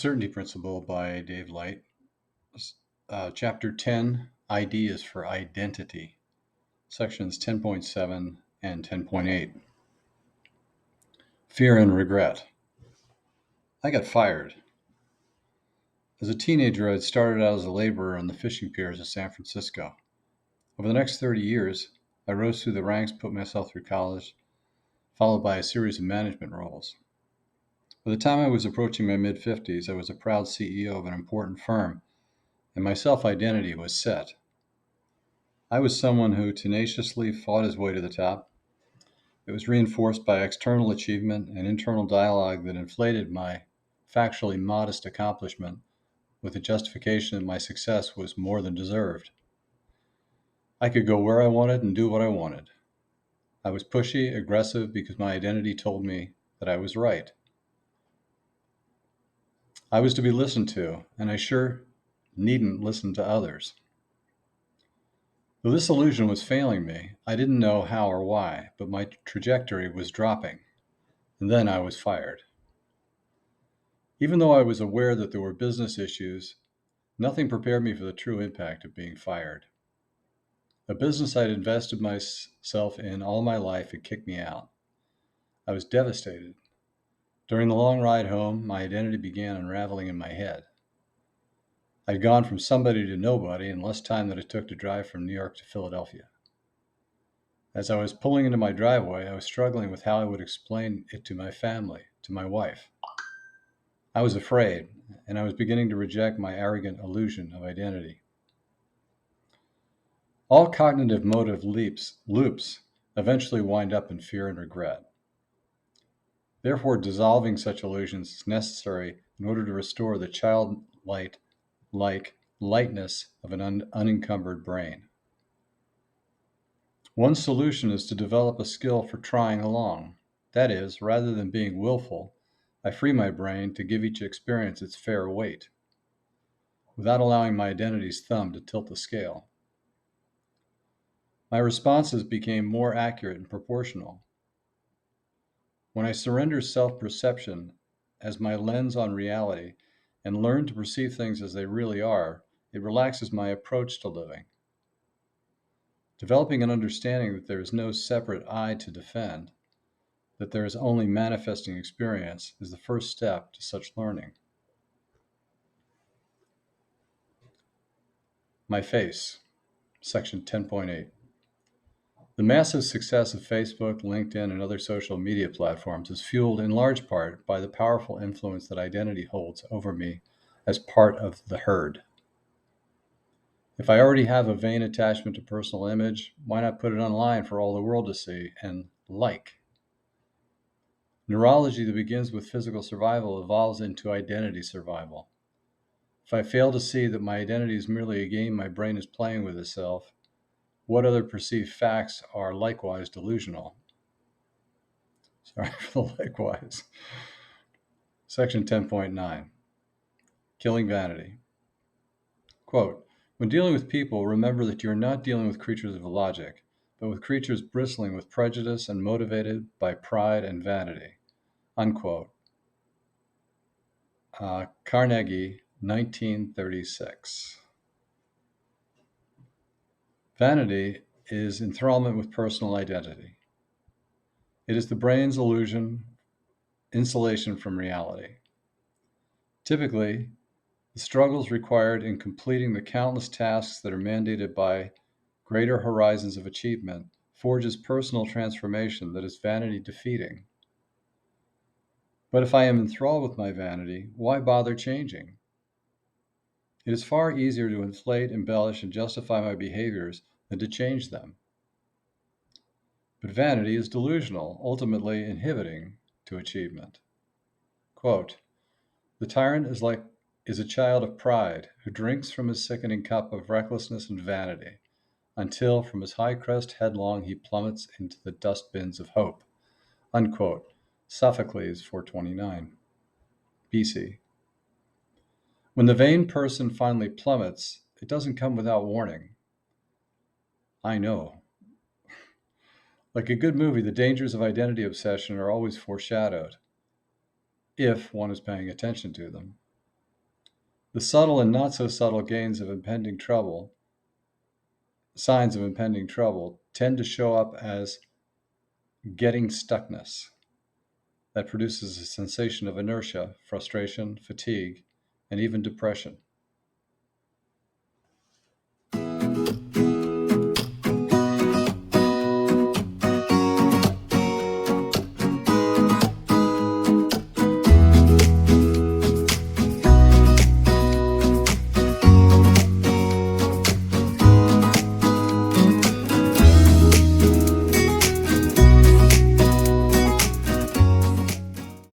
Certainty Principle by Dave Light. Chapter 10, ID is for Identity, sections 10.7 and 10.8. Fear and Regret. I got fired. As a teenager, I had started out as a laborer on the fishing piers of San Francisco. Over the next 30 years, I rose through the ranks, put myself through college, followed by a series of management roles. By the time I was approaching my mid-50s, I was a proud CEO of an important firm, and my self-identity was set. I was someone who tenaciously fought his way to the top. It was reinforced by external achievement and internal dialogue that inflated my factually modest accomplishment with the justification that my success was more than deserved. I could go where I wanted and do what I wanted. I was pushy, aggressive because my identity told me that I was right. I was to be listened to, and I sure needn't listen to others. Though this illusion was failing me, I didn't know how or why, but my trajectory was dropping, and then I was fired. Even though I was aware that there were business issues, nothing prepared me for the true impact of being fired. A business I'd invested myself in all my life had kicked me out. I was devastated. During the long ride home, my identity began unraveling in my head. I'd gone from somebody to nobody in less time than it took to drive from New York to Philadelphia. As I was pulling into my driveway, I was struggling with how I would explain it to my family, to my wife. I was afraid, and I was beginning to reject my arrogant illusion of identity. All cognitive motive loops eventually wind up in fear and regret. Therefore, dissolving such illusions is necessary in order to restore the childlike lightness of an unencumbered brain. One solution is to develop a skill for trying along. That is, rather than being willful, I free my brain to give each experience its fair weight, without allowing my identity's thumb to tilt the scale. My responses became more accurate and proportional. When I surrender self-perception as my lens on reality and learn to perceive things as they really are, it relaxes my approach to living. Developing an understanding that there is no separate I to defend, that there is only manifesting experience, is the first step to such learning. My face, section 10.8. The massive success of Facebook, LinkedIn, and other social media platforms is fueled in large part by the powerful influence that identity holds over me as part of the herd. If I already have a vain attachment to personal image, why not put it online for all the world to see and like? Neurology that begins with physical survival evolves into identity survival. If I fail to see that my identity is merely a game my brain is playing with itself, what other perceived facts are likewise delusional? Sorry for the likewise. Section 10.9, Killing Vanity. Quote, when dealing with people, remember that you're not dealing with creatures of logic, but with creatures bristling with prejudice and motivated by pride and vanity. Unquote. Carnegie, 1936. Vanity is enthrallment with personal identity. It is the brain's insulation from reality. Typically, the struggles required in completing the countless tasks that are mandated by greater horizons of achievement forges personal transformation that is vanity defeating. But if I am enthralled with my vanity, why bother changing? It is far easier to inflate, embellish, and justify my behaviors than to change them. But vanity is delusional, ultimately inhibiting to achievement. Quote, the tyrant is a child of pride who drinks from his sickening cup of recklessness and vanity until from his high crest headlong he plummets into the dustbins of hope. Unquote. Sophocles, 429 BC. When the vain person finally plummets, it doesn't come without warning. I know. Like a good movie, the dangers of identity obsession are always foreshadowed, if one is paying attention to them. The subtle and not so subtle signs of impending trouble tend to show up as getting stuckness that produces a sensation of inertia, frustration, fatigue, and even depression.